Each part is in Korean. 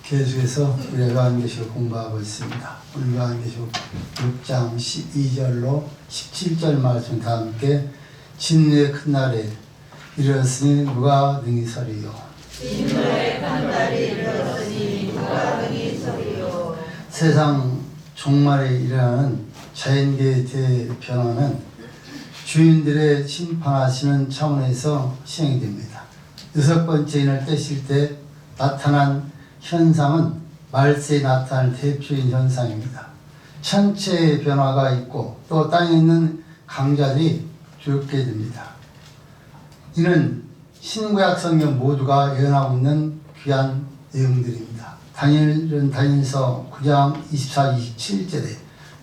계속해서 우리 요한계시록 공부하고 있습니다. 오늘 요한계시록 6장 12절로 17절 말씀 다 함께 진노의 큰 날에 이르렀으니 누가 능히 서리요. 진노의 큰 날이 이르렀으니 누가 능히 서리요. 세상 종말에 일어나는 자연계의 대변화는 주인들의 심판하시는 차원에서 시행이 됩니다. 6번째 인을 떼실 때 나타난 현상은 말세에 나타날 대표적인 현상입니다. 천체의 변화가 있고 또 땅에 있는 강자들이 죽게 됩니다. 이는 신구약 성경 모두가 예언하고 있는 귀한 내용들입니다. 다니엘은 다니엘서 9장 24, 27절에,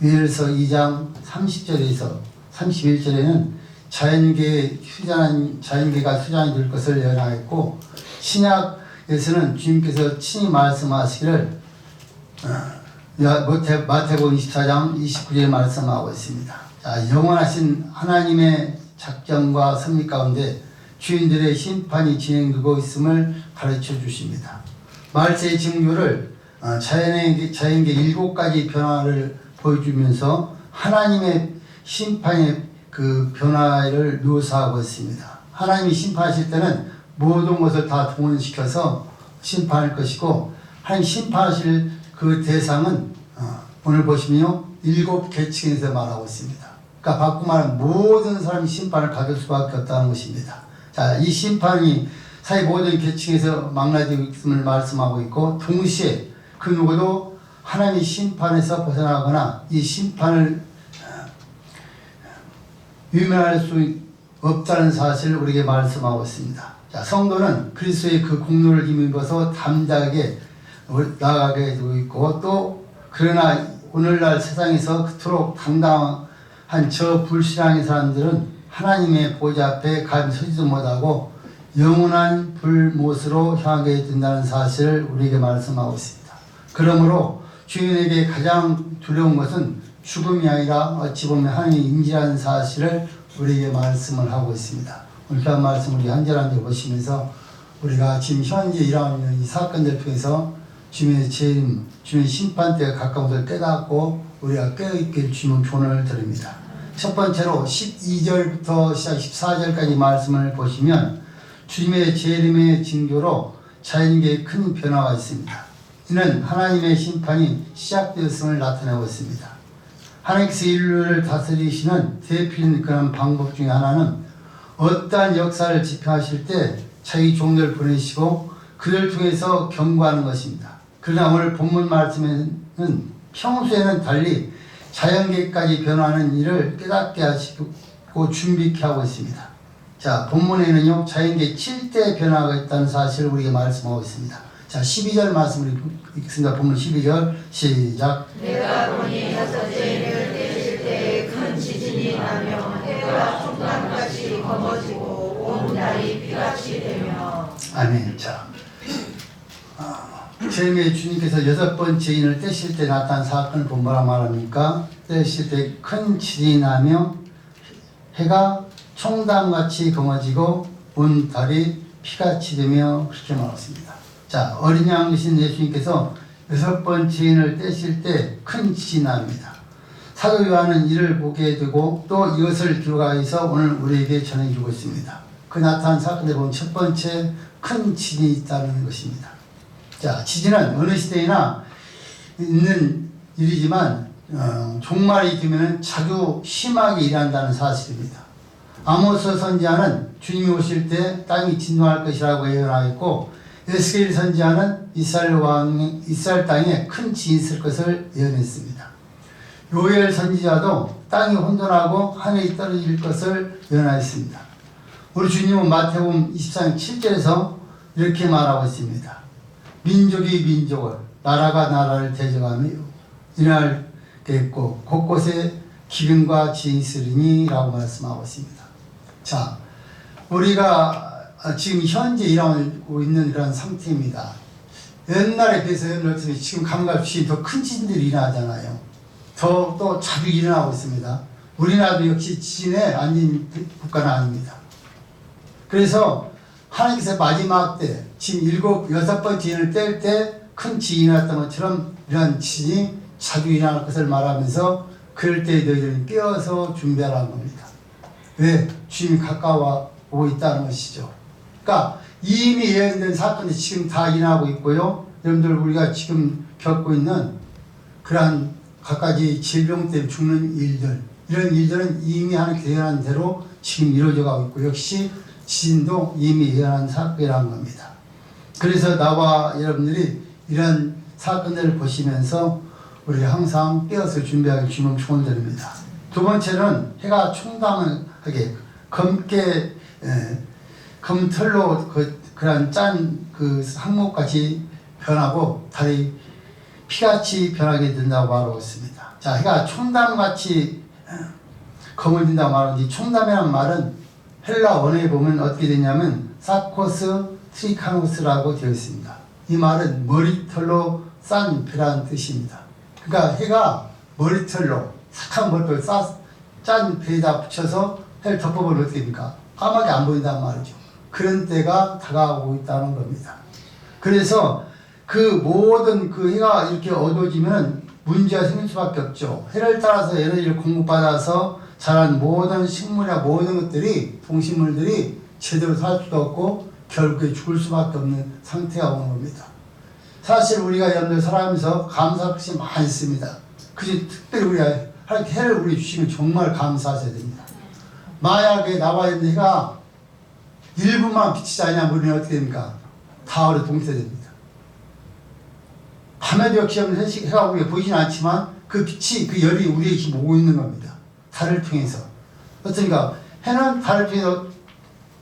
요엘서 2장 30절에서 31절에는 자연계가 휴장이 될 것을 예언하였고, 신약에서는 주님께서 친히 말씀하시기를 마태복음 24장 29절에 말씀하고 있습니다. 자, 영원하신 하나님의 작정과 섭리 가운데 주인들의 심판이 진행되고 있음을 가르쳐 주십니다. 말세의 징조를 자연계 7가지 변화를 보여주면서 하나님의 심판의 그 변화를 묘사하고 있습니다. 하나님이 심판하실 때는 모든 것을 다 동원시켜서 심판할 것이고, 하나님 심판하실 그 대상은 오늘 보시면요 7계층에서 말하고 있습니다. 그러니까 바꾸고 말하면 모든 사람이 심판을 받을 수밖에 없다는 것입니다. 자, 이 심판이 사회 모든 계층에서 망라되고 있음을 말씀하고 있고, 동시에 그 누구도 하나님의 심판에서 벗어나거나 이 심판을 유명할 수 없다는 사실을 우리에게 말씀하고 있습니다. 자, 성도는 그리스도의 그 공로를 힘입어서 담대하게 나아가게 되고 있고, 또 그러나 오늘날 세상에서 그토록 당당한 저 불신앙의 사람들은 하나님의 보좌 앞에 감히 서지도 못하고 영원한 불못으로 향하게 된다는 사실을 우리에게 말씀하고 있습니다. 그러므로 주인에게 가장 두려운 것은 죽음이 아니라 어찌 보면 하나님의 임재라는 사실을 우리에게 말씀을 하고 있습니다. 오늘 그 말씀 우리 한 절 한 절 보시면서 우리가 지금 현재 일어나고 있는 이 사건들 통해서 주님의 재림, 주님의 심판 때가 가까운 것을 깨닫고 우리가 깨어있길 주님은 조언을 드립니다. 첫 번째로 12절부터 시작 14절까지 말씀을 보시면 주님의 재림의 징조로 자연계에 큰 변화가 있습니다. 이는 하나님의 심판이 시작되었음을 나타내고 있습니다. 하나님께서 인류를 다스리시는 대표적인 그런 방법 중에 하나는 어떠한 역사를 집행하실 때 자기 종들을 보내시고 그들 통해서 경고하는 것입니다. 그러나 오늘 본문 말씀에는 평소에는 달리 자연계까지 변화하는 일을 깨닫게 하시고 준비케 하고 있습니다. 자, 본문에는요 자연계 7대 변화가 있다는 사실을 우리에게 말씀하고 있습니다. 자, 12절 말씀을 읽습니다. 본문 12절 시작. 내가 보니 여섯째 인을 떼실 때 큰 지진이 나며 해가 총탄같이 검어지고 온 날이 피같이 되며. 아멘. 자, 재림의 주님께서 6번째 인을 떼실 때 나타난 사건을 본 뭐라 말합니까? 떼실 때 큰 지진이 나며 해가 총담같이 검어지고 온 달이 피같이 되며 그렇게 말했습니다. 자, 어린 양 되신 예수님께서 6번째 인을 떼실 때 큰 지진이 납니다. 사도 요한은 이를 보게 되고 또 이것을 기록하여서 오늘 우리에게 전해주고 있습니다. 그 나타난 사건을 보면 첫 번째 큰 지진이 있다는 것입니다. 자, 지진은 어느 시대에나 있는 일이지만 종말이 되면 자주 심하게 일어난다는 사실입니다. 아모스 선지자는 주님이 오실 때 땅이 진동할 것이라고 예언하였고, 에스겔 선지자는 이스라엘 땅에 큰 지진이 있을 것을 예언했습니다. 요엘 선지자도 땅이 혼돈하고 하늘이 떨어질 것을 예언하였습니다. 우리 주님은 마태복음 24장 7절에서 이렇게 말하고 있습니다. 민족이 민족을, 나라가 나라를 대적하며 일어나겠고 곳곳에 기근과 지진이 있으리니 라고 말씀하고 있습니다. 자, 우리가 지금 현재 일어나고 있는 이런 상태입니다. 옛날에 비해서 지금 감각없이 더 큰 지진들이 일어나잖아요. 또 자주 일어나고 있습니다. 우리나라도 역시 지진에 앉은 국가는 아닙니다. 그래서 하나님께서 마지막 때 지금 6번째 인을 뗄 때 큰 지진이 났던 것처럼 이러한 지진이 자주 일어날 것을 말하면서 그럴 때 너희들은 깨어서 준비하라는 겁니다. 왜? 주님이 가까워 오고 있다는 것이죠. 그러니까 이미 예언된 사건이 지금 다 일어나고 있고요. 여러분들 우리가 지금 겪고 있는 그러한 갖가지 질병 때문에 죽는 일들, 이런 일들은 이미 하나님께 예언한 대로 지금 이루어져 가고 있고, 역시 지진도 이미 예언한 사건이라는 겁니다. 그래서 나와 여러분들이 이런 사건들을 보시면서 우리 항상 깨어서 준비하기 주님 축원드립니다. 두 번째는 해가 총담하게 검게 검털로 그런 짠 그 항목같이 변하고 달이 피같이 변하게 된다고 말하고 있습니다. 자, 해가 총담같이 검을 든다고 말하는데, 총담이라는 말은 헬라 원어에 보면 어떻게 되냐면 사코스 트리카노스라고 되어 있습니다. 이 말은 머리털로 싼 배라는 뜻입니다. 그러니까 해가 머리털로 착한 머리털 짠 배에다 붙여서 해를 덮어버리면 어떻게 됩니까? 까맣게 안 보인단 말이죠. 그런 때가 다가오고 있다는 겁니다. 그래서 그 모든 그 해가 이렇게 어두워지면 문제가 생길 수밖에 없죠. 해를 따라서 에너지를 공급받아서 자란 모든 식물이나 모든 것들이, 동식물들이 제대로 살 수도 없고 결국에 죽을 수밖에 없는 상태가 오는 겁니다. 사실 우리가 여러분들 살아가면서 감사할 것이 많이 있습니다. 그래서 특별히 우리가 해를 우리 주시면 정말 감사하셔야 됩니다. 만약에 나와 있는 해가 1분만 비치지 않으면 우리는 어떻게 됩니까? 다 얼어 동태됩니다. 밤에도 역시 해가 우리가 보이지는 않지만 그 빛이, 그 열이 우리에게 지금 오고 있는 겁니다. 달을 통해서. 어쩌니까 해는 달을 통해서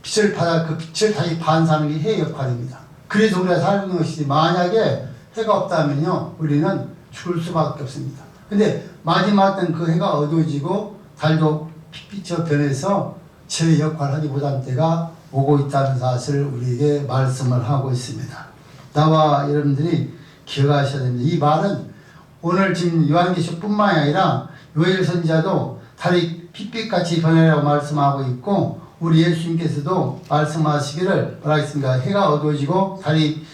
빛을 받아 그 빛을 다시 반사하는 게 해의 역할입니다. 그래서 우리가 살고 있는 것이지, 만약에 해가 없다면요 우리는 죽을 수밖에 없습니다. 근데 마지막 때는 그 해가 어두워지고 달도 빛비쳐 변해서 제 역할을 하지 못한 때가 오고 있다는 사실을 우리에게 말씀을 하고 있습니다. 나와 여러분들이 기억하셔야 됩니다. 이 말은 오늘 지금 요한계시뿐만이 아니라 요엘 선지자도 달이 빛빛같이 변해라고 말씀하고 있고, 우리 예수님께서도 말씀하시기를 뭐라 했습니까? 해가 어두워지고 달이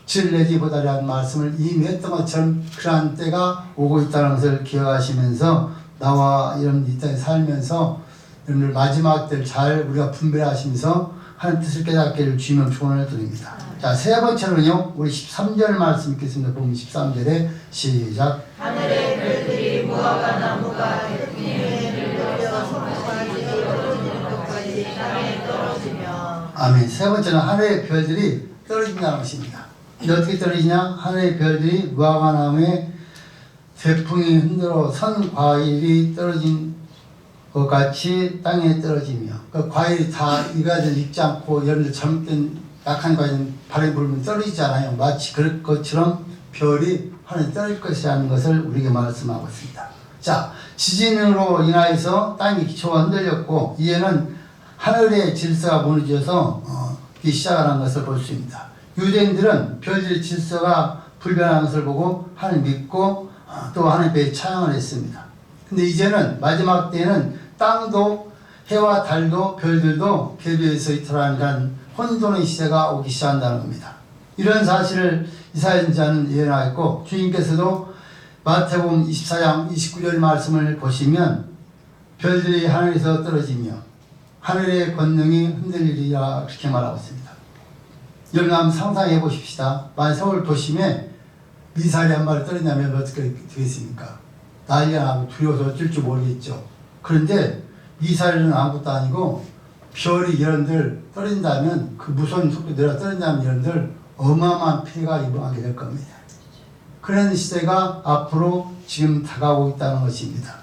빛을 내지 못하리라는 말씀을 이미 했던 것처럼 그러한 때가 오고 있다는 것을 기억하시면서 나와 여러분들 이 땅에 살면서 여러분들 마지막 때를 잘 우리가 분별하시면서 하나님 뜻을 깨닫기를 주님은 축원을 드립니다. 자, 세 번째로는요, 우리 13절 말씀 읽겠습니다. 보면 13절에 시작. 하늘의 별들이 무화과 나무가 태풍에 밀려서 손까지 떨어지는 것까지 땅에 떨어지며. 아멘. 세 번째는 하늘의 별들이 떨어진다는 것입니다. 어떻게 떨어지냐? 하늘의 별들이 무화과 나무에 태풍이 흔들어 선 과일이 떨어진 것 같이 땅에 떨어지며, 그 과일이 다 이가들 익지 않고 여러분들 잘못된 약한 과일은 바람이 불면 떨어지잖아요. 마치 그럴 것처럼 별이 하늘에 떨어질 것이라는 것을 우리에게 말씀하고 있습니다. 자, 지진으로 인하여서 땅의 기초가 흔들렸고, 이에는 하늘의 질서가 무너져서 시작하는 것을 볼 수 있습니다. 유대인들은 별들의 질서가 불변한 것을 보고 하나님 믿고 또 하나님께 찬양을 했습니다. 근데 이제는 마지막 때에는 땅도 해와 달도 별들도 궤도에서 이탈하는 혼돈의 시대가 오기 시작한다는 겁니다. 이런 사실을 이사야 선지자는 예언하였고, 주님께서도 마태복음 24장 29절 말씀을 보시면 별들이 하늘에서 떨어지며 하늘의 권능이 흔들리리라 그렇게 말하고 있습니다. 여러분 한번 상상해 보십시다. 만약 서울 도심에 미사일이 한 마리 떨어진다면 어떻게 되겠습니까? 난리가 나고 두려워서 어쩔 줄 모르겠죠. 그런데 미사일은 아무것도 아니고 별이 여러분들 떨어진다면, 그 무서운 속도대로 떨어진다면 여러분들 어마어마한 피해가 입어하게 될 겁니다. 그런 시대가 앞으로 지금 다가오고 있다는 것입니다.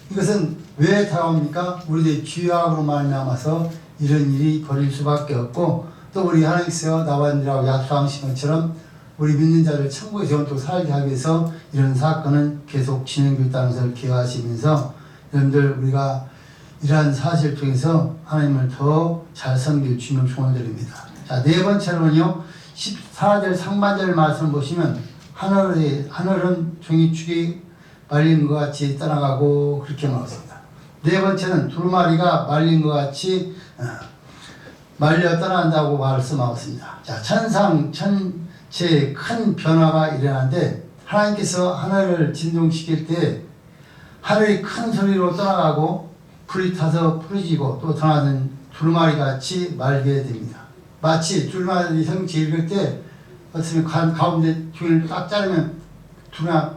이것은 왜 다가옵니까? 우리들의 죄악으로 말미암아서 이런 일이 벌일 수밖에 없고, 또 우리 하나님께서 나와 여러분들하고 약속하신 것처럼 우리 믿는 자를 천국에서 영원토록 살게 하기 위해서 이런 사건은 계속 진행되고 있다는 것을 기억하시면서 여러분들 우리가 이러한 사실을 통해서 하나님을 더 잘 섬길 주님을 축원드립니다. 자, 네 번째로는요, 14절 상반절 말씀을 보시면 하늘은 종이축이 말린 것 같이 떠나가고 그렇게 말했습니다. 네 번째는 두루마리가 말린 것 같이 말려 떠난다고 말씀하고 있습니다. 자, 천상 제일 큰 변화가 일어나는데 하나님께서 하늘을 진동시킬 때 하늘이 큰 소리로 떠나가고 불이 타서 부러지고 또 떠나는 두루마리 같이 말게 됩니다. 마치 두루마리 성취 읽을 때 어떻게 가운데 줄을 딱 자르면 두루마리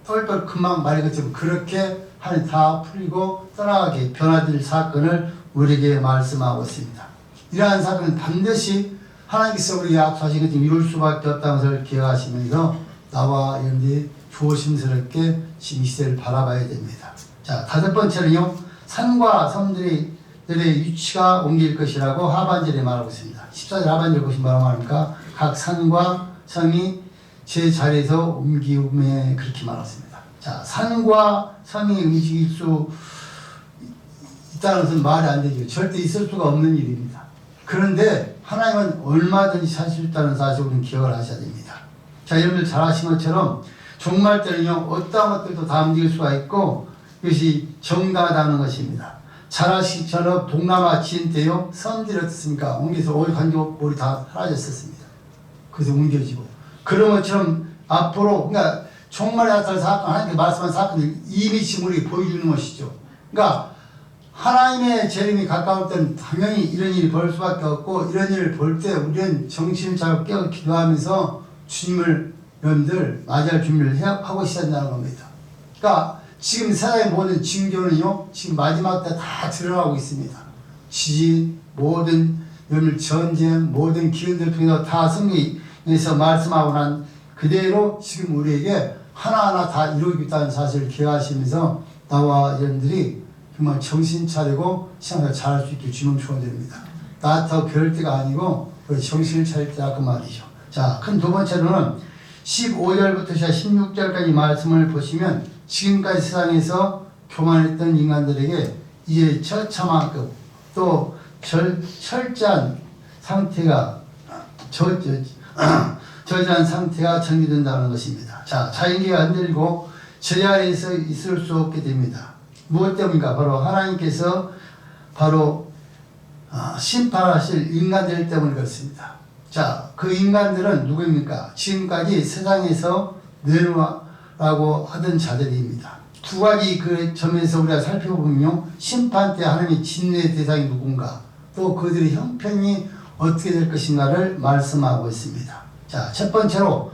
똘똘 금방 말린 것처럼 그렇게 하늘이 다 풀리고 떠나가게 변화될 사건을 우리에게 말씀하고 있습니다. 이러한 사건은 반드시 하나님께서 우리에게 약속하신 것처럼 이룰 수밖에 없다는 것을 기억하시면서 나와 여러분들이 조심스럽게 지금 이 시대를 바라봐야 됩니다. 자, 다섯 번째는요. 산과 섬들의 위치가 옮길 것이라고 하반절에 말하고 있습니다. 14절 하반절 보시면 뭐라고 말합니까? 각 산과 섬이 제 자리에서 옮기움에 그렇게 말했습니다. 자, 산과 섬이 움직일 수 있다는 것은 말이 안 되죠. 절대 있을 수가 없는 일입니다. 그런데 하나님은 얼마든지 살 수 있다는 사실을 우리는 기억을 하셔야 됩니다. 자, 여러분들 잘 아신 것처럼 종말 때는요, 어떠한 것들도 다 움직일 수가 있고 이것이 정당하다는 것입니다. 잘 아시처럼 동남아 지진 때요, 섬들이 어떻습니까? 옮겨서 어디 간지 머리 다 사라졌었습니다. 그래서 옮겨지고. 그런 것처럼 앞으로, 그러니까 종말에 나타날 사건, 하나님께 말씀한 사건을 이미 지금 우리에게 보여주는 것이죠. 그러니까 하나님의 재림이 가까울 때는 당연히 이런 일이 벌 수밖에 없고 이런 일을 볼 때 우리는 정신을 차리고 깨어 기도하면서 주님을 여러분들 맞이할 준비를 하고 있어야 한다는 겁니다. 그러니까 지금 세상의 모든 징조는요, 지금 마지막 때 다 드러나고 있습니다. 지진, 모든 여러분들 전쟁, 모든 기운들 통해서 다 성경에서 말씀하고 난 그대로 지금 우리에게 하나하나 다 이루어지고 있다는 사실을 기억하시면서 나와 여러분들이 정말 정신 차리고 신앙을 잘할 수 있게 주님 축원드립니다. 나한테 그럴 때가 아니고 우리 정신을 차릴 때다 그 말이죠. 자, 큰 두 번째로는 15절부터 16절까지 말씀을 보시면 지금까지 세상에서 교만했던 인간들에게 이제 처참하고 또 철저한 상태가 저지한 상태가 정리된다는 것입니다. 자, 자연계가 흔들리고 제자리에서 있을 수 없게 됩니다. 무엇 때문인가? 바로 하나님께서 바로 심판하실 인간들 때문에 그렇습니다. 자, 그 인간들은 누구입니까? 지금까지 세상에서 내놓으라고 하던 자들입니다. 두 가지 그 점에서 우리가 살펴보면요, 심판 때 하나님의 진노의 대상이 누군가, 또 그들의 형편이 어떻게 될 것인가를 말씀하고 있습니다. 자, 첫 번째로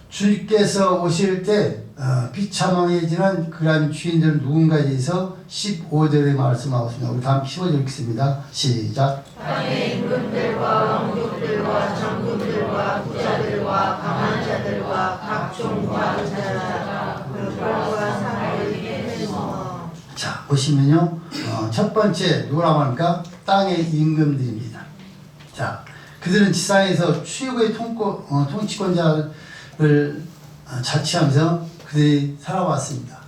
주께서 오실 때 비참해지는 그러한 주인들은 누군가에 대해서 15절에 말씀하고 있습니다. 우리 다음 15절 읽겠습니다. 시작. 땅의 임금들과 왕족들과 장군들과 부자들과 강한 자들과 각종 부하자가 물과 산을 이기며. 자, 보시면요, 첫 번째 누구라고 합니까? 땅의 임금들입니다. 자, 그들은 지상에서 최고의 통치권자를 자치하면서 그들이 살아왔습니다.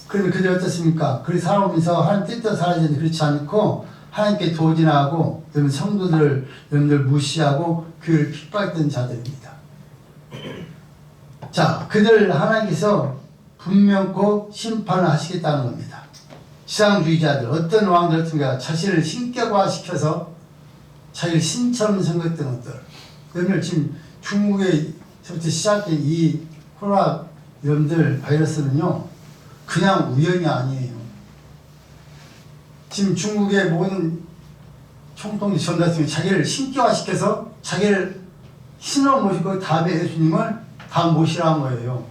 그런데 그들이 어떻습니까? 그들이 살아오면서 하나님 뜻대로 살아야 되는데 그렇지 않고 하나님께 도진하고 여러분 성도들을 여러분들 무시하고 교회를 핍박했던 자들입니다. 자, 그들 하나님께서 분명코 심판을 하시겠다는 겁니다. 지상주의자들, 어떤 왕들 같은가 자신을 신격화시켜서 자기를 신처럼 생겼던 것들. 여러분들 지금 중국에서부터 시작된 이 코로나 여러분들 바이러스는요, 그냥 우연이 아니에요. 지금 중국의 모든 총통이 전달했으면 자기를 신격화시켜서 자기를 신으로 모시고 다음에 예수님을 다 모시라는 거예요.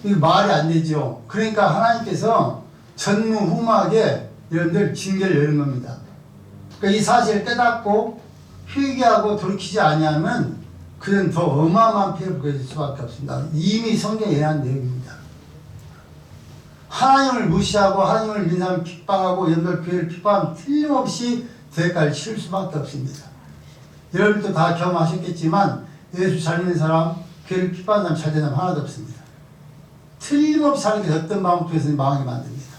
이게 말이 안 되죠. 그러니까 하나님께서 전무후무하게 여러분들 징계를 내는 겁니다. 그러니까 이 사실을 깨닫고 회개하고 돌이키지 아니하면 그는 더 어마어마한 피해를 보게 될 수밖에 없습니다. 이미 성경에 예언한 내용입니다. 하나님을 무시하고 하나님을 믿는 사람을 핍박하고 여러분들 교회를 핍박하면 틀림없이 대가를 치를 수밖에 없습니다. 여러분도 다 경험하셨겠지만 예수 잘 믿는 사람, 교회를 핍박하는 사람, 잘 되는 사람 하나도 없습니다. 틀림없이 하나님께서 어떤 마음 속에서 망하게 만듭니다.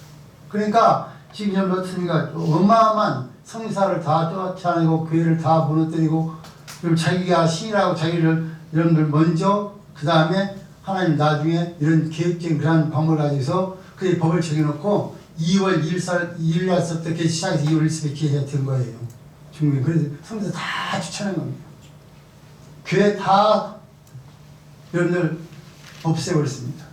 그러니까 지금 여러분 어떻습니까? 어마어마한 성사를 다 쫓아내고 교회를 다 무너뜨리고 그리고 자기가 신이라고 자기를 여러분들 먼저 그 다음에 하나님 나중에 이런 계획적인 그런 방법을 가지고서 그의 법을 정해놓고 2월 1일날서부터 이렇게 시작해서 2월 1일에 기회가 된 거예요. 중국에. 그래서 성도 다 추천한 겁니다. 교회 다 여러분들 없애버렸습니다.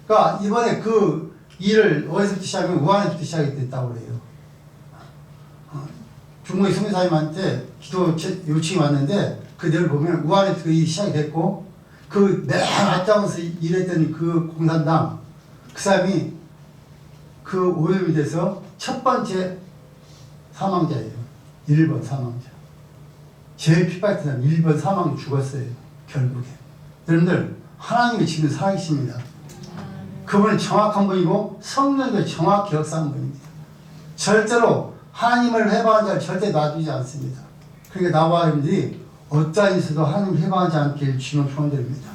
그러니까 이번에 그 일을 어디서부터 시작하면 우한에서부터 시작이 됐다고 그래요. 중국의 선교사님한테 기도 요청이 왔는데 그 내용을 보면 우한에서 그 일이 시작이 됐고 그 맨 앞장서 일했던 그 공산당 그 사람이 그 오염이 돼서 첫 번째 사망자예요. 1번 사망자. 제일 핍박했던 사람 1번 사망 죽었어요. 결국에. 여러분들 하나님이 지금 살아계십니다. 그분은 정확한 분이고 성령도 정확히 역사한 분입니다. 절대로 하나님을 해방한 자를 절대 놔두지 않습니다. 그러니까 나와 여러분들이 어떠한 일에서도 하나님을 해방하지 않길 주님을 소원드립니다.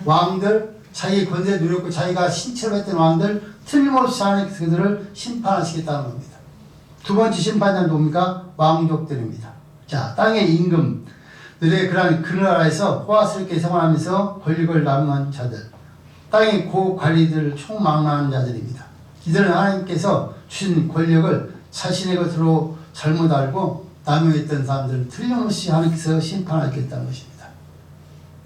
왕들, 자기 권세 누렸고 자기가 신체로 했던 왕들 틀림없이 하나님께서 그들을 심판하시겠다는 겁니다. 두 번째 심판자는 누굽니까? 왕족들입니다. 자, 땅의 임금들의 그러한 그 나라에서 호화스럽게 생활하면서 권력을 남용한 자들, 땅의 고관리들을 총망라하는 자들입니다. 이들은 하나님께서 주신 권력을 자신의 것으로 잘못 알고 남용했던 사람들은 틀림없이 하나님께서 심판하겠다는 것입니다.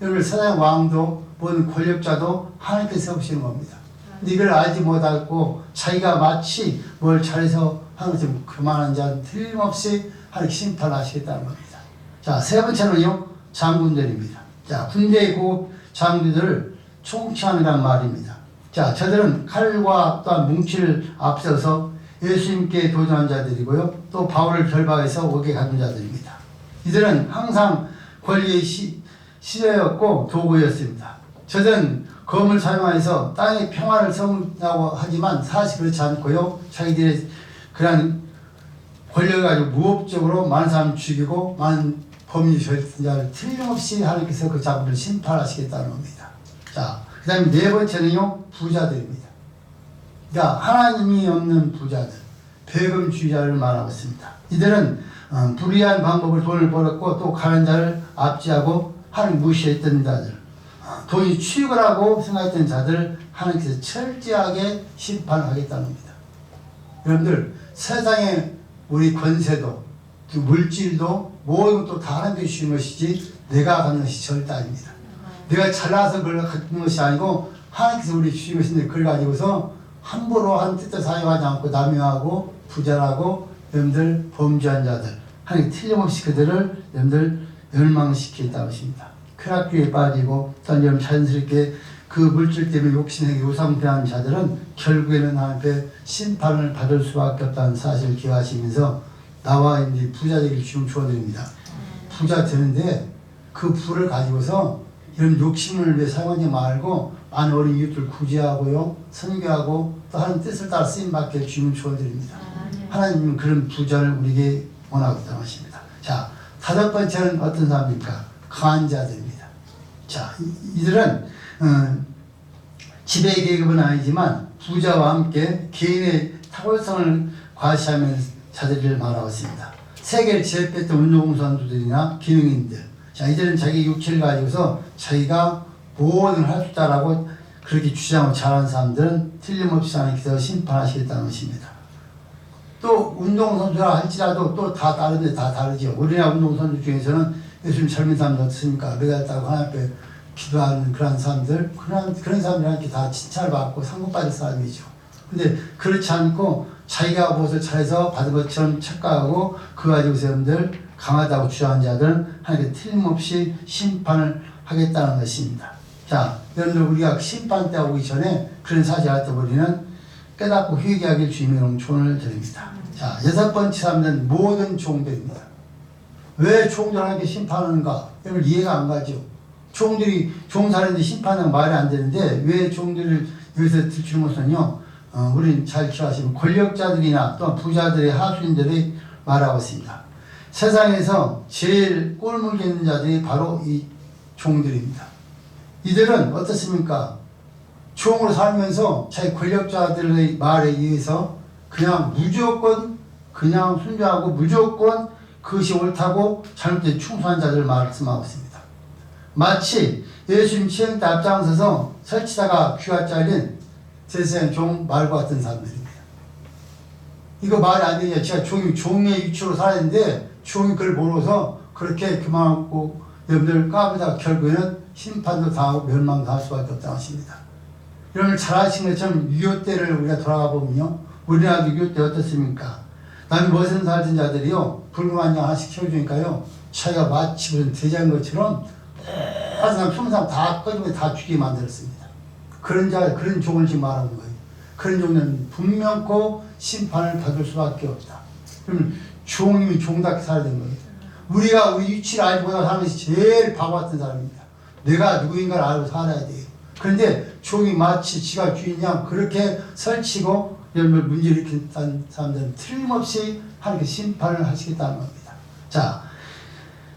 여러분 세상의 왕도 모든 권력자도 하나님께서 세우시는 겁니다. 이걸 알지 못하고 자기가 마치 뭘 잘해서 하는 것처럼 그만한 자는 틀림없이 하나님께 심판하시겠다는 겁니다. 자, 세 번째는요, 장군들입니다. 자, 군대의 고 장군들을 총치하느란 말입니다. 자, 저들은 칼과 또한 뭉치를 앞서서 예수님께 도전한 자들이고요, 또 바울을 결박해서 옥에 가둔 자들입니다. 이들은 항상 권리의 시대였고 도구였습니다. 저들은 검을 사용해서 땅의 평화를 세운다고 하지만 사실 그렇지 않고요, 자기들의 그러한 권력을 가지고 무법적으로 많은 사람을 죽이고 많은 범죄 저지른 자를 틀림없이 하나님께서 그 자들을 심판하시겠다는 겁니다. 자, 그 다음에 네 번째는요, 부자들입니다. 그러니까 하나님이 없는 부자들, 배금주의자를 말하고 있습니다. 이들은 불의한 방법으로 돈을 벌었고 또 가난한 자를 압제하고 하나님 무시했던 자들, 돈이 취익이라고 생각했던 자들을 하나님께서 철저하게 심판하겠다는 겁니다. 여러분들 세상에 우리 권세도 또 물질도 모든 것도 다 하나님께 주신 것이지 내가 갖는 것이 절대 아닙니다. 내가 잘나서 그걸 갖는 것이 아니고 하나님께서 우리 주신 것인데 그걸 가지고서 함부로 한 뜻도 사용하지 않고 남용하고 부자라고 여러분들 범죄한 자들 하나님 틀림없이 그들을 여러분들 멸망시키겠다는 것입니다. 쾌락주의에 빠지고 또 여러분 자연스럽게 그 물질 때문에 욕심내게 우상숭배하는 자들은 결국에는 하나님의 심판을 받을 수밖에 없다는 사실을 기억하시면서 나와 이제 부자 되기를 주님 축원드립니다. 부자 되는데 그 부를 가지고서 이런 욕심을 위해 사용하지 말고 많은 어린 이웃들 구제하고요, 선교하고 또 하나님 뜻을 따라 쓰임받게 주님 축원드립니다. 하나님은 그런 부자를 우리에게 원하고 있다는 것입니다. 자, 다섯 번째는 어떤 사람입니까? 강한 자들입니다. 자, 이들은 지배 계급은 아니지만 부자와 함께 개인의 탁월성을 과시하는 자들을 말하고 있습니다. 세계를 제압했던 운동선수들이나 기능인들, 자, 이들은 자기 육체를 가지고서 자기가 모든 할 수 있다라고 그렇게 주장하고 잘하는 사람들은 틀림없이 하나님께서 심판하시겠다는 것입니다. 또 운동선수라 할지라도 또 다 다른데 다 다르죠. 우리나라 운동선수 중에서는 요즘 젊은 사람들 어떻습니까? 메달 따고 하나님 앞에 기도하는 그런 사람들, 그런 사람들한테 다 칭찬을 받고 상급받을 사람이죠. 근데 그렇지 않고 자기가 무엇을 잘해서 받은 것처럼 착각하고 그 가지고 사람들 강하다고 주장하는 자들은 하나님께 틀림없이 심판을 하겠다는 것입니다. 자, 여러분들 우리가 심판 때 오기 전에 그런 사실을 알 때 우리는 깨닫고 회개하길 주님의 조언을 드립니다. 자, 여섯 번째 사람들은 모든 종들입니다. 왜 종들 하나님께 심판하는가? 여러분 이해가 안 가죠. 종들이 종사는데 심판은 말이 안 되는데 왜 종들을 여기서 들추는 것은요, 우리는 잘 기억하시면 권력자들이나 또 부자들의 하수인들이 말하고 있습니다. 세상에서 제일 꼴물게 있는 자들이 바로 이 종들입니다. 이들은 어떻습니까? 종으로 살면서 자기 권력자들의 말에 의해서 그냥 무조건 그냥 순종하고 무조건 그것이 옳다고 잘못된 충성한 자들을 말씀하고 있습니다. 마치 예수님 시행 때 앞장서서 설치다가 귀가 잘린 세상 종 말과 같은 사람들입니다. 이거 말이 안 되냐. 제가 종의 위치로 살았는데 종이 그걸 모르서 그렇게 그만하고 여러분들 까부다 결국에는 심판도 당하고 멸망도 할 수밖에 없다고 하십니다. 여러분 잘 아시는 것처럼 6.25 때를 우리가 돌아가 보면요. 우리나라도 6.25 때 어떻습니까? 남이 무엇을 살던 자들이요. 붉은 양 하나씩 키워주니까요. 자기가 마치 무슨 대장인 것처럼 한 사람 20사람 다 꺼지고 다 죽이게 만들었습니다. 그런 종을 지금 말하는 거예요. 그런 종은 분명코 심판을 받을 수밖에 없다. 그러면 종이면 종답게 살아야 되는 거예요. 우리가 우리 위치를 알지 못하는 사람이 제일 바보 같은 사람입니다. 내가 누구인가를 알고 살아야 돼요. 그런데 종이 마치 지가 주인이냐 그렇게 설치고 여러분들 문제를 일으키는 사람들은 틀림없이 하나님께 심판을 하시겠다는 겁니다. 자,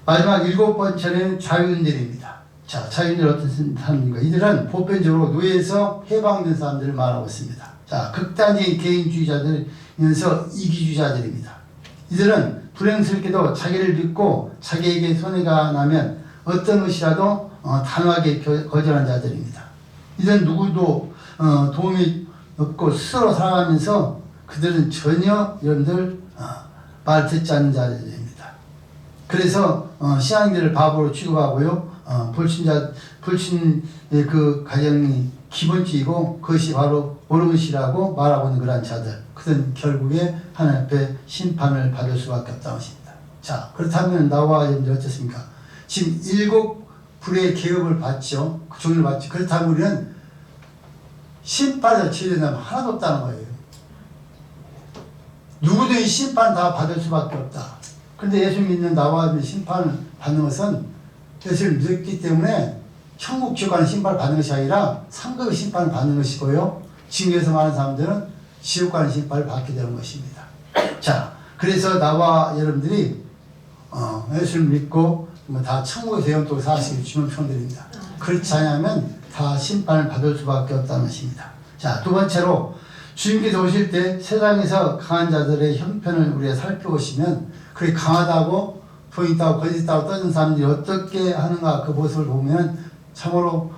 마지막 7번째는 자유인들입니다. 자, 자유인들 어떤 사람인가? 이들은 보편적으로 노예에서 해방된 사람들을 말하고 있습니다. 자, 극단적인 개인주의자들이면서 이기주의자들입니다. 이들은 불행스럽게도 자기를 믿고 자기에게 손해가 나면 어떤 것이라도 단호하게 거절하는 자들입니다. 이들은 누구도 도움이 없고 스스로 살아가면서 그들은 전혀 여러분들 말 듣지 않는 자들입니다. 그래서 신앙인들을 바보로 취급하고요. 불신의 그 가정이 기본적이고 그것이 바로 옳은 것이라고 말하고 있는 그러한 자들. 그들은 결국에 하나님 앞에 심판을 받을 수밖에 없다고 하십니다. 자, 그렇다면 나와 여러분들 어떻습니까? 지금 7불의 계급을 받죠. 그 종을 받죠. 그렇다면 우리는 심판을 제대로 하나도 없다는 거예요. 누구든지 심판 다 받을 수밖에 없다. 그런데 예수 믿는 나와 심판을 받는 것은 예수를 믿었기 때문에 천국 지옥 가는 심판을 받는 것이 아니라 상급의 심판을 받는 것이고요. 지금에서 많은 사람들은 지옥 가는 심판을 받게 되는 것입니다. 자, 그래서 나와 여러분들이 예수를 믿고 다 천국에서 영원토록 사시길 주님을 축원드립니다. 그렇지 않으면 다 심판을 받을 수밖에 없다는 것입니다. 자, 두 번째로 주님께서 오실 때 세상에서 강한 자들의 형편을 우리가 살펴보시면 그렇게 강하다고 돈 있다고 거짓 있다고 떠드는 사람들이 어떻게 하는가 그 모습을 보면 참으로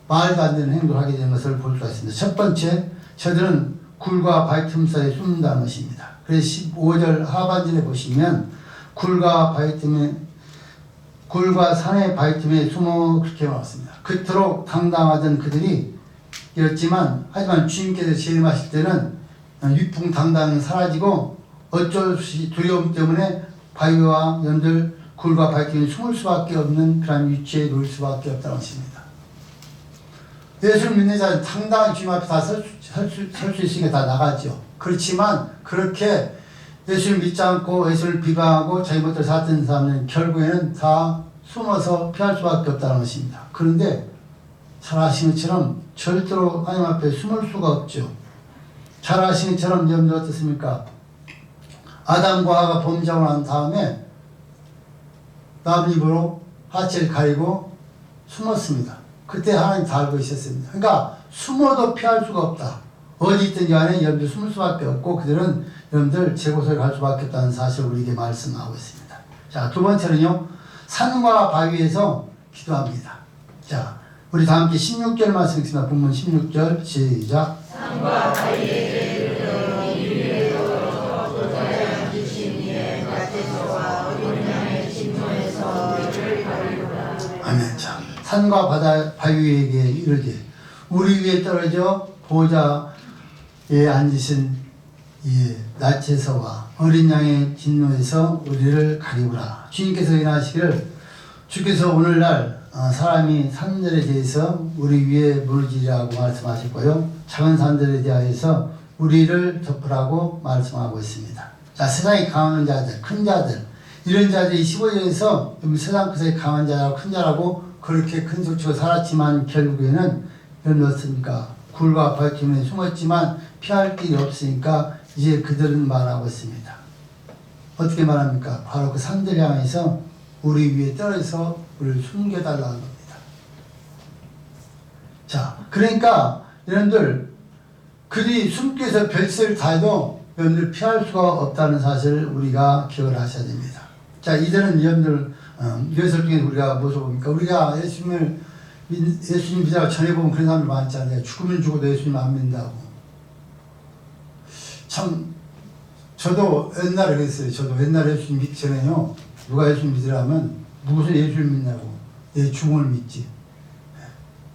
말도 안 되는 행동을 하게 되는 것을 볼 수가 있습니다. 첫 번째, 저들은 굴과 바위 틈 사이에 숨는다는 것입니다. 그래서 15절 하반절에 보시면 굴과 산의 바위 틈에 숨어 그렇게 말했습니다. 그토록 당당하던 그들이 이렇지만 하지만 주님께서 재림하실 때는 위풍당당히 사라지고 어쩔 수 없이 두려움 때문에 바위와 연들 굴과 바위 틈에 숨을 수밖에 없는 그런 위치에 놓일 수밖에 없다는 것입니다. 예수를 믿는 자는 당당히 주님 앞에 다 설 수 있으니까 다 나가죠. 그렇지만 그렇게 예수를 믿지 않고 예수를 비방하고 자기 멋대로 살던 사람은 결국에는 다 숨어서 피할 수밖에 없다는 것입니다. 그런데 잘 아시는 것처럼 절대로 하나님 앞에 숨을 수가 없죠. 잘 아시는 것처럼 여러분들 어떻습니까? 아담과 하가 범죄하고 난 다음에 나무잎으로 하체를 가리고 숨었습니다. 그때 하나님 다 알고 있었습니다. 그러니까 숨어도 피할 수가 없다. 어디 있든지 간에 여러분들 숨을 수밖에 없고 그들은 여러분들 제곳을 갈 수밖에 없다는 사실을 우리에게 말씀하고 있습니다. 자, 두 번째는요. 산과 바위에서 기도합니다. 자, 우리 다 함께 16절 말씀 읽습니다. 본문 16절 시작. 산과 바위에게 이르러 이 위에서 보좌에 앉으신 이의 낮에서와 어린 양의 진노에서 이를 가리로라. 아멘. 자, 산과 바위에게 이르되 우리 위에 떨어져 보좌에 앉으신 이 낯에서와 어린 양의 진노에서 우리를 가리우라. 주님께서 인하시기를 주께서 오늘날 사람이 산들에 대해서 우리 위에 무너지라고 말씀하셨고요. 작은 산들에 대하여서 우리를 덮으라고 말씀하고 있습니다. 자, 세상에 강한 자들, 큰 자들, 이런 자들이 15절에서 세상 끝에 강한 자라고 큰 자라고 그렇게 큰 소치고 살았지만 결국에는 여러분 어떻습니까? 굴과 바위 틈에 숨었지만 피할 길이 없으니까 이제 그들은 말하고 있습니다. 어떻게 말합니까? 바로 그 산들 향해서 우리 위에 떨어져서 우리를 숨겨달라는 겁니다. 자, 그러니까 여러분들 그들이 숨기 위해서 별세를 다해도 여러분들 피할 수가 없다는 사실을 우리가 기억을 하셔야 됩니다. 자, 이들은 여러분들 이것을 통해 우리가 무엇을 봅니까? 우리가 예수님 믿으라고 전해보면 그런 사람들 많잖아요. 죽으면 죽어도 예수님 안 믿는다고. 참 저도 옛날에 그랬어요. 저도 옛날에 예수님 믿기 전에요. 누가 예수님 믿으라면 무슨 예수를 믿냐고. 내 주님을 믿지.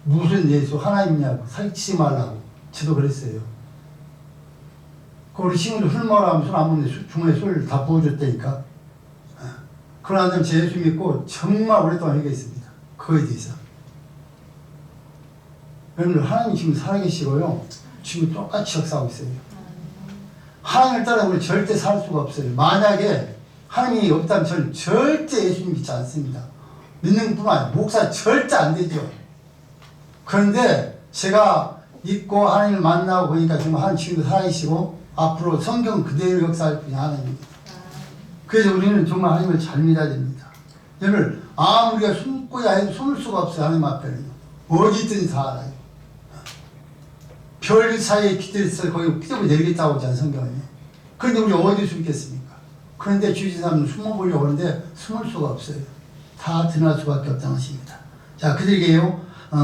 무슨 예수 하나님 믿냐고. 사기치지 말라고. 저도 그랬어요. 우리 친구들 술 먹으라 하면 술 안 먹는데 주머니에 술 다 부어줬다니까. 그러나 제 예수 믿고 정말 오랫동안 얘기했습니다. 그거에 대해서. 여러분들 하나님 지금 살아계시고요. 지금 똑같이 역사하고 있어요. 하나님을 따라 우리 절대 살 수가 없어요. 만약에 하나님이 없다면 저는 절대 예수님 믿지 않습니다. 믿는 뿐만 아니라 목사 절대 안 되죠. 그런데 제가 믿고 하나님을 만나고 보니까 정말 하나님 지금도 살아계시고 앞으로 성경 그대로 역사할 분이 하나님입니다. 그래서 우리는 정말 하나님을 잘 믿어야 됩니다. 여러분 우리가 숨고야 해도 숨을 수가 없어요. 하나님 앞에는. 어디 있든지 다 알아요. 별 사이에 기대서 거기 피부에 내리겠다고 하잖아요. 성경에. 그런데 우리 어디 숨겠습니까? 그런데 주신 사람은 숨어보려고 하는데 숨을 수가 없어요. 다 드러날 수밖에 없다는 것입니다. 자, 그들에게요.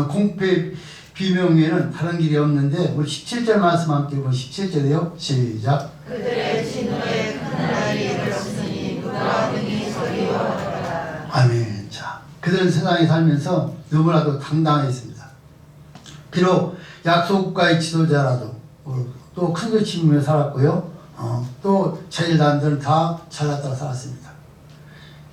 공패 비명에는 다른 길이 없는데 우리 17절 말씀 함께 보면 17절에요. 시작. 그들의 진노에 큰 날이 이르렀으니 누가 능히 서리하더라. 아멘. 자, 그들은 세상에 살면서 너무나도 당당했습니다. 비록 약소국가의 지도자라도 또 큰 걸 치며 살았고요. 또 자기 남들은 다 잘났다고 살았습니다.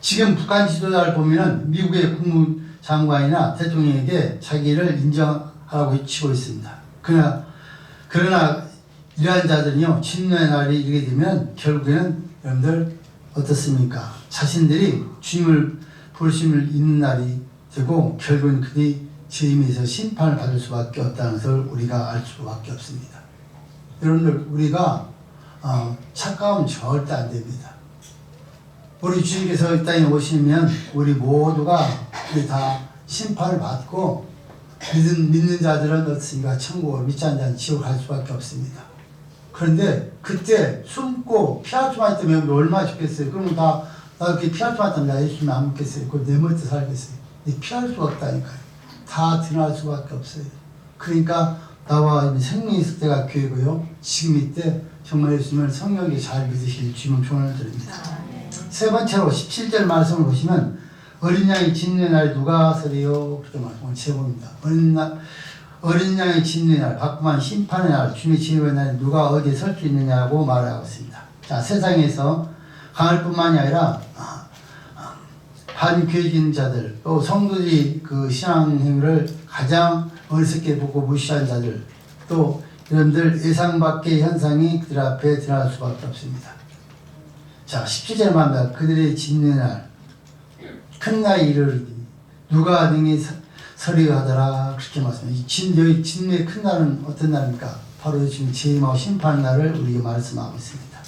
지금 북한 지도자를 보면은 미국의 국무장관이나 대통령에게 자기를 인정하라고 외치고 있습니다. 그러나 이러한 자들은요, 진노의 날이 이르게 되면 결국에는 여러분들 어떻습니까? 자신들이 주님을 부르심을 잊는 날이 되고 결국은 그들이 주님에서 심판을 받을 수밖에 없다는 것을 우리가 알 수밖에 없습니다. 여러분들 우리가 착각하면 절대 안 됩니다. 우리 주님께서 이 땅에 오시면 우리 모두가 우리 다 심판을 받고 믿는 자들은 어떻습니까? 천국을 믿지 않는 자는 지옥 갈 수밖에 없습니다. 그런데 그때 숨고 피할 수만 있다면 얼마나 좋겠어요. 그러면 나 이렇게 피할 수만 있다면 나 예수님 안 믿겠어요. 그걸 내 멋대로 살겠어요. 근데 피할 수가 없다니까요. 다 드러날 수밖에 없어요. 그러니까 나와 생명이 있을 때가 기회고요. 지금 이때 정말 예수님을 성령이 잘 믿으실 주님을 조언을 드립니다. 세 번째로 17절 말씀을 보시면 어린 양이 진노의 날 누가 서리요? 그렇게 말씀을 제목입니다. 어린 양의 진노의 날, 바꾸만 심판의 날, 주님의 진노의 날 누가 어디에 설 수 있느냐고 말하고 있습니다. 자, 세상에서 강할 뿐만이 아니라 반교회적인 자들, 또 성도들이 그 신앙 행위를 가장 어리석게 보고 무시한 자들, 또 여러분들 예상 밖의 현상이 그들 앞에 드러날 수밖에 없습니다. 자, 17절 말입니다. 그들의 진노의 날, 큰 날이 이르르니 누가 능히 서리하더라. 그렇게 말씀합니다. 이 진노의 큰 날은 어떤 날입니까? 바로 지금 재림하고 심판 날을 우리에게 말씀하고 있습니다.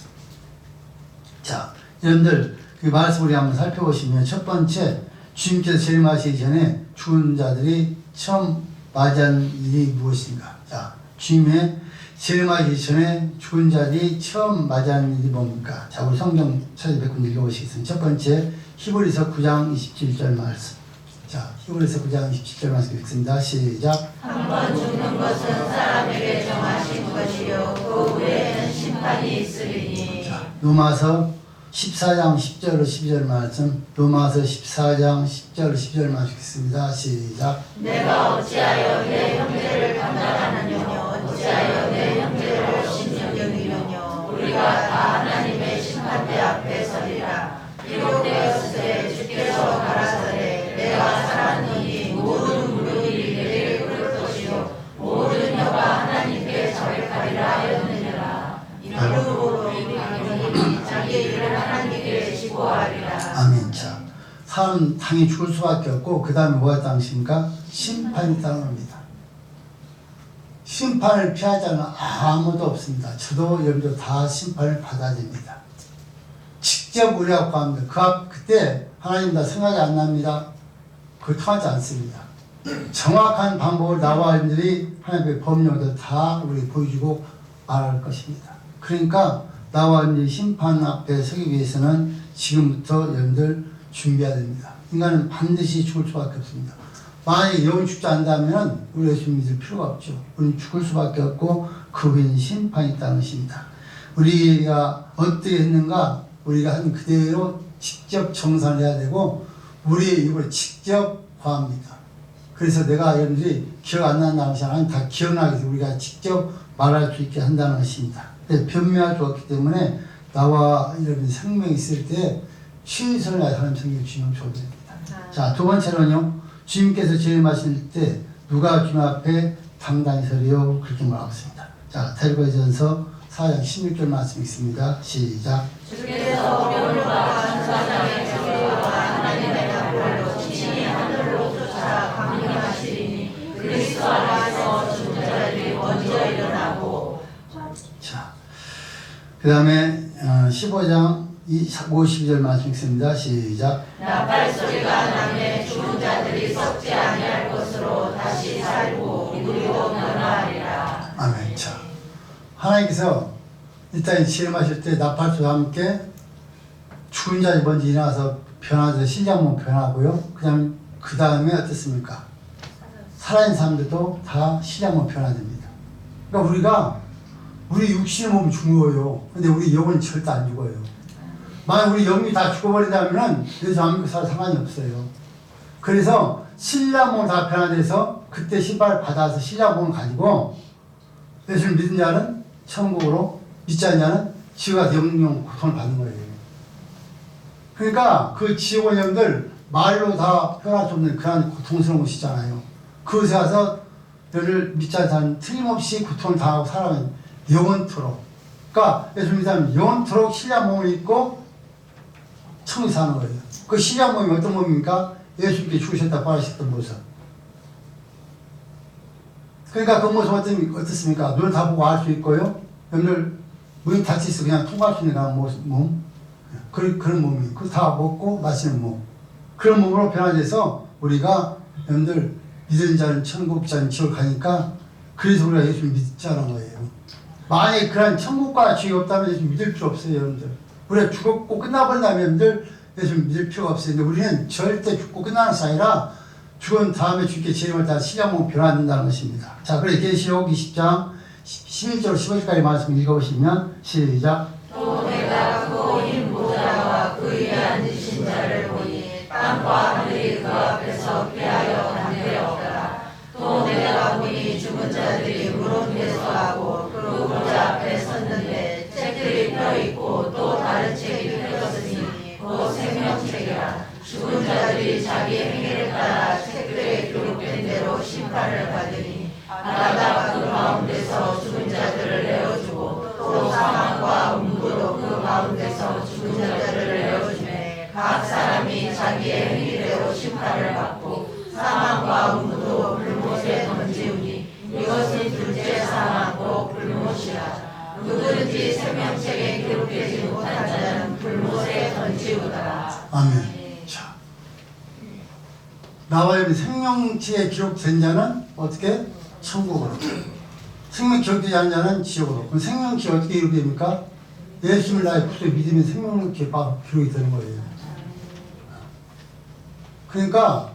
자, 여러분들 그 말씀 우리 한번 살펴보시면 첫 번째, 주님께서 재림하시기 전에 죽은 자들이 처음 맞이한 일이 무엇인가? 자, 주님의 재림하기 전에 죽은 자들이 처음 맞이한 일이 뭡니까? 자, 우리 성경 찾아뵙고 읽어보시겠습니다. 첫 번째, 히브리서 9장 27절 말씀. 자, 히브리서 9장 27절 말씀 읽습니다. 시작. 한번 죽는 것은 사람에게 정하신 것이요 그 후에는 심판이 있으리니. 자, 로마서 14장 10절 12절 말씀. 로마서 14장 10절 12절 말씀 읽습니다. 시작. 내가 어찌하여 내 형제를 판단하느뇨 어찌하여 내 형제를 심령이느뇨 우리가 다 하나님의 심판대 앞에 서리라. 기록되었으되 주께서 가라사대 내가 살았느니 모든 물건이 내게 흐를 것이요 모든 혀가 하나님께 자백하리라 하였느니라. 이러므로 인간이 자기 일을 하나님께 지고하리라. 아멘. 자, 사람 당연히 죽을 수밖에 없고 그 다음에 뭐가 있다는 것입니까? 심판이 있다는 겁니다. 심판을 피하지 않는 아무도 없습니다. 저도 여러분도 다 심판을 받아야 됩니다. 직접 우리가 구합니다. 그때 하나님 다 생각이 안 납니다. 그거 통하지 않습니다. 정확한 방법을 나와 여러분들이 하나님의 법령을 다 우리 보여주고 말할 것입니다. 그러니까 나와 여러분들이 심판 앞에 서기 위해서는 지금부터 여러분들 준비해야 됩니다. 인간은 반드시 죽을 수밖에 없습니다. 만약에 영원히 죽지 않는다면 우리 예수 믿을 필요가 없죠. 우리는 죽을 수밖에 없고 그 후에는 심판이 있다는 것입니다. 우리가 어떻게 했는가 우리가 한 그대로 직접 정산을 해야 되고 우리 입으로 직접 구합니다. 그래서 내가 여러분들이 기억 안 난다는 것이 아니라 다 기억나게 해서 우리가 직접 말할 수 있게 한다는 것입니다. 변명할 수 없기 때문에 나와 여러분 생명이 있을 때 최선을 다해 하나님 생명을 주면 좋습니다. 자, 두 번째로는요. 주님께서 재림하실 때 누가 주님 앞에 당당히 서리요 그렇게 말하고 있습니다. 자, 데리고전서 4장 16절 말씀 있습니다. 시작. 주께서 오늘과 천사장의 주와 하나님의 나라로 친히 하늘로 쫓아 강림하시리니 그리스도 안에서 죽은 자들이 먼저 일어나고. 자, 그 다음에 15장 52절 말씀 있습니다. 시작. 나팔 소리가 나매 죽은 자들이 썩지 아니할 것으로 다시 살고 우리로 변화하리라. 아멘. 자, 하나님께서 일단 시험하실 때 나팔소리와 함께 죽은 자들이 먼저 일어나서 변화돼서 신장몸 변하고요. 그 다음에 어떻습니까? 살아있는 사람들도 다 신장몸 변화됩니다. 그러니까 우리 육신의 몸이 죽어요. 근데 우리 영혼이 절대 안 죽어요. 만약 우리 영이 다 죽어버린다면 그래서 아무 상관이 없어요. 그래서 신장몸 다 변화돼서 그때 신발을 받아서 신장몸을 가지고 예수를 믿은 자는 천국으로, 믿지 않는 자는 지옥에서 영영 고통을 받는 거예요. 그러니까 그 지옥의 영들 말로 다 표현할 수 없는 그런 고통스러운 것이잖아요. 그것에 가서 너를 믿지 않는 사람은 틀림없이 고통을 당하고 살아가는 영원토록. 그러니까 예수 믿는 사람은 영원토록 신장 몸을 입고 천국에 사는 거예요. 그 신장 몸이 어떤 몸입니까? 예수님께 죽으셨다 부활하셨던 모습. 그러니까 그 모습 어떻습니까? 눈을 다 보고 알 수 있고요. 여러분들 문이 닫혀 있어 그냥 통과할 수 있는 그런 몸. 그런 몸이. 그거 다 먹고 마시는 몸. 그런 몸으로 변화돼서 우리가 여러분들 믿은 자는 천국, 믿지 않는 지옥을 가니까 그래서 우리가 예수를 믿자는 거예요. 만약에 그런 천국과 지옥이 없다면 예수 믿을 필요 없어요, 여러분들. 우리가 죽었고 끝나버린다면 여러분들 예수 믿을 필요가 없어요. 근데 우리는 절대 죽고 끝나는 것이 아니라 죽은 다음에 주께 재림할 때 신장몸 변화된다는 것입니다. 자, 그래서 계시록 20장 11절 15절까지 말씀 읽어보시면 시작. 또 내가 그 오인 보좌와 그 위에 앉으신 자를 보니 땅과 하늘이 그 앞에서 피하여 담대었더라. 또 내가 보니 죽은 자들이 무릎 펴서하고 그 보좌 앞에 섰는데 책들이 펴있고 또 다른 책이 펴졌으니 곧 생명책이라. 죽은 자들이 자기 행위를 따라 책들에 기록된 대로 심판을 받으니 나다가 그 가운데서 죽은 자들을 내어주고 또 사망과 음부도 그 가운데서 죽은 자들을 내어주매 각 사람이 자기의 행위대로 심판을 받고 사망과 음부도 불못에 던지우니 이것은 둘째 사망고 불못이라. 누구든지 생명책에 기록되지 못한 자는 불못에 던지우더라. 아멘. 자, 나와 여기 생명지에 기록된 자는 어떻게? 천국으로. 생명 기록되지 않은 자는 지옥으로. 그럼 생명지 어떻게 기록이 됩니까? 예수님을 나의 구주로 믿으면 생명지 기록이 되는 거예요. 그러니까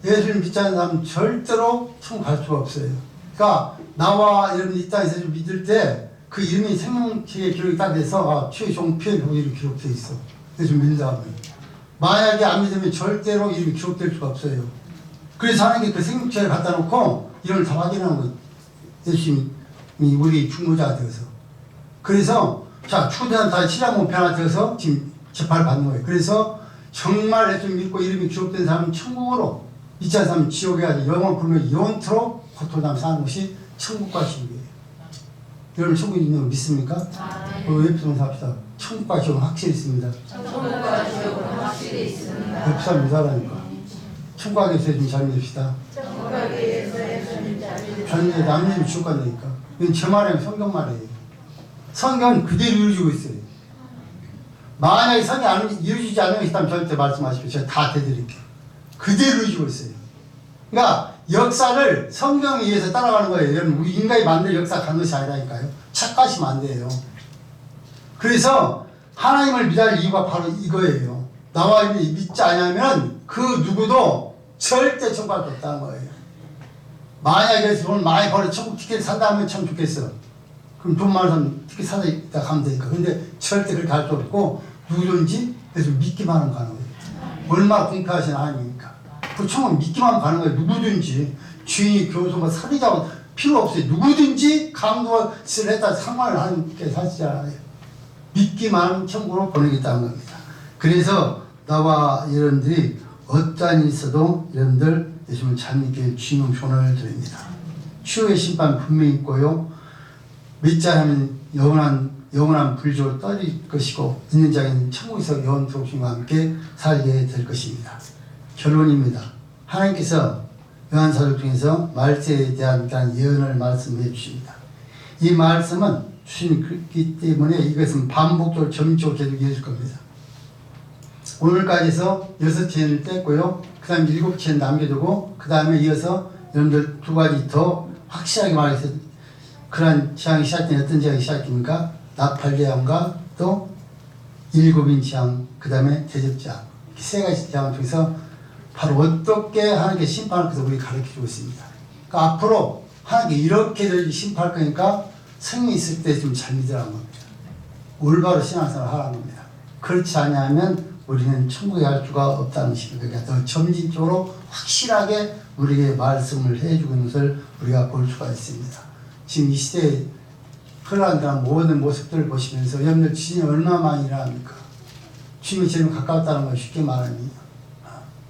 예수를 믿지 않는 사람은 절대로 천국 갈 수가 없어요. 그러니까 나와 여러분 이 땅에서 믿을 때 그 이름이 생명지에 기록이 딱 돼서 최의 종 피의 이름이 기록되어 있어. 예수 믿는 사람은. 만약에 안 믿으면 절대로 이름이 기록될 수가 없어요. 그래서 하나님께 그 생명체를 갖다 놓고 이름을 다 확인하는 거예요. 예수님이 우리 중보자가 되어서. 그래서 자 죽은 자는 다 신장몸 변화되어서 지금 재판을 받는 거예요. 그래서 정말 예수 믿고 이름이 기록된 사람은 천국으로, 믿지 않는 사람은 지옥에 가서 영원 굶으며 영원토록 고통당하며 사는 것이 천국과 지옥이에요. 여러분 천국이 있는 거 믿습니까? 옆에 동사 합시다. 천국과 지옥은 확실히 있습니다. 천국과 지옥은 확실히 있습니다. 옆 사람 믿으라니까. 천국에 대해서 좀 잘 믿읍시다. 천국에 대해서 예수님 잘 믿으시다. 잘 남님이 지옥 간다니까. 이건 제 말이에요. 성경 말이에요. 성경은 그대로 이루어지고 있어요. 만약에 성경이 이루어지지 않는 것이 있다면 저한테 말씀하십시오. 제가 다 대드릴게요. 그대로 이루어지고 있어요. 그러니까 역사를 성경에 의해서 따라가는 거예요. 여러분, 우리 인간이 만든 역사 가는 것이 아니라니까요. 착각하시면 안 돼요. 그래서 하나님을 믿어야 할 이유가 바로 이거예요. 나와 믿지 않으면 그 누구도 절대 천국 갈 수 없다는 거예요. 만약에 돈 많이 벌어 천국 티켓 산다면 참 좋겠어. 그럼 돈 많은 사람 티켓 사다 가면 되니까. 근데 절대 그렇게 할 수 없고 누구든지 그래서 믿기만 하는 거예요. 얼마나 공평하신 하나님입니까? 그 천국 믿기만 가는 거예요. 누구든지 주인이 교수 뭐 사리자고 필요 없어요. 누구든지 강도를 했다 상관을 하나님께 사시잖아요. 믿기만 천국으로 보내겠다는 겁니다. 그래서 나와 여러분들이 어떠한 일이 있어도 여러분들 예수님을 잘 믿길 주님 소원을 드립니다. 추후의 심판 분명히 있고요. 믿지 않으면 영원한 불조로 떨어질 것이고 있는 자에는 천국에서 영원토록 주님과 함께 살게 될 것입니다. 결론입니다. 하나님께서 요한사도 중에서 말세에 대한 예언을 말씀해 주십니다. 이 말씀은 주시기 때문에 이것은 반복적으로 점적으로 계속 이어질 겁니다. 오늘까지 해서 6체를 뗐고요. 그 다음에 7체는 남겨두고 그 다음에 이어서 여러분들 2가지 더 확실하게 말해서 그러한 재앙이 시작되면 어떤 재앙이 시작됩니까? 나팔재앙과 또 7인 재앙, 그 다음에 대접재앙, 이렇게 3가지 재앙을 통해서 바로 어떻게 하나님께 심판할 것을 우리 가르쳐주고 있습니다. 그러니까 앞으로 하나님께 이렇게 심판할 거니까 생명이 있을 때 좀 잘 믿으라는 겁니다. 올바로 신앙생활을 하라는 겁니다. 그렇지 않으면 우리는 천국에 갈 수가 없다는 것입니다. 그러니까 더 점진적으로 확실하게 우리에게 말씀을 해주고 있는 것을 우리가 볼 수가 있습니다. 지금 이 시대에 흘러간다는 모든 모습들을 보시면서 여러분들 주님이 얼마나 많이 일어납니까? 주님이 제일 가까웠다는 걸 쉽게 말하니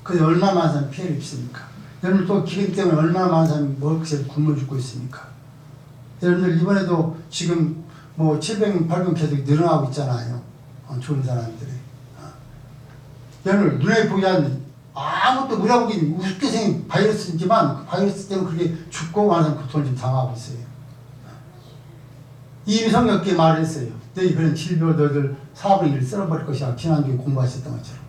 그래서 얼마나 많은 사람이 피해를 입습니까? 여러분들 또 기근 때문에 얼마나 많은 사람이 먹을 것을 굶어 죽고 있습니까? 여러분들 이번에도 지금 뭐 700명, 800명 계속 늘어나고 있잖아요. 좋은 사람들이. 여러분들 눈에 보이지 않는 아무것도 물어보기 우습게 생긴 바이러스지만 그 바이러스 때문에 그렇게 죽고 많은 사람이 고통을 좀 당하고 있어요. 이미 성경에 말했어요. 너희 그런 질병을 너희들 4분의 1을 쓸어버릴 것이야. 지난주에 공부하셨던 것처럼.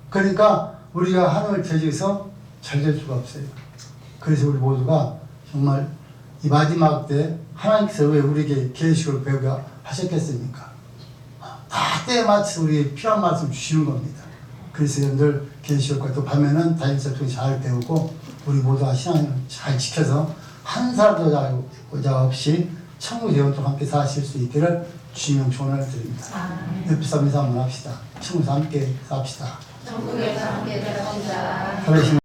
그러니까 우리가 하나님을 대적해서 잘 될 수가 없어요. 그래서 우리 모두가 정말 이 마지막 때 하나님께서 왜 우리에게 계시록을 배우게 하셨겠습니까? 다 때에 맞춰서 우리에게 필요한 말씀 주시는 겁니다. 그래서 여러분들 계시록과 또 밤에는 다윗서 통해 잘 배우고 우리 모두가 신앙을 잘 지켜서 한 살도 자고자 없이 천국 영원토록 함께 사실 수 있기를 주님 조언을 드립니다. 옆에 사람에서 한번 합시다. 천국에서 함께 삽시다. 천국에서 함께 되었습니다.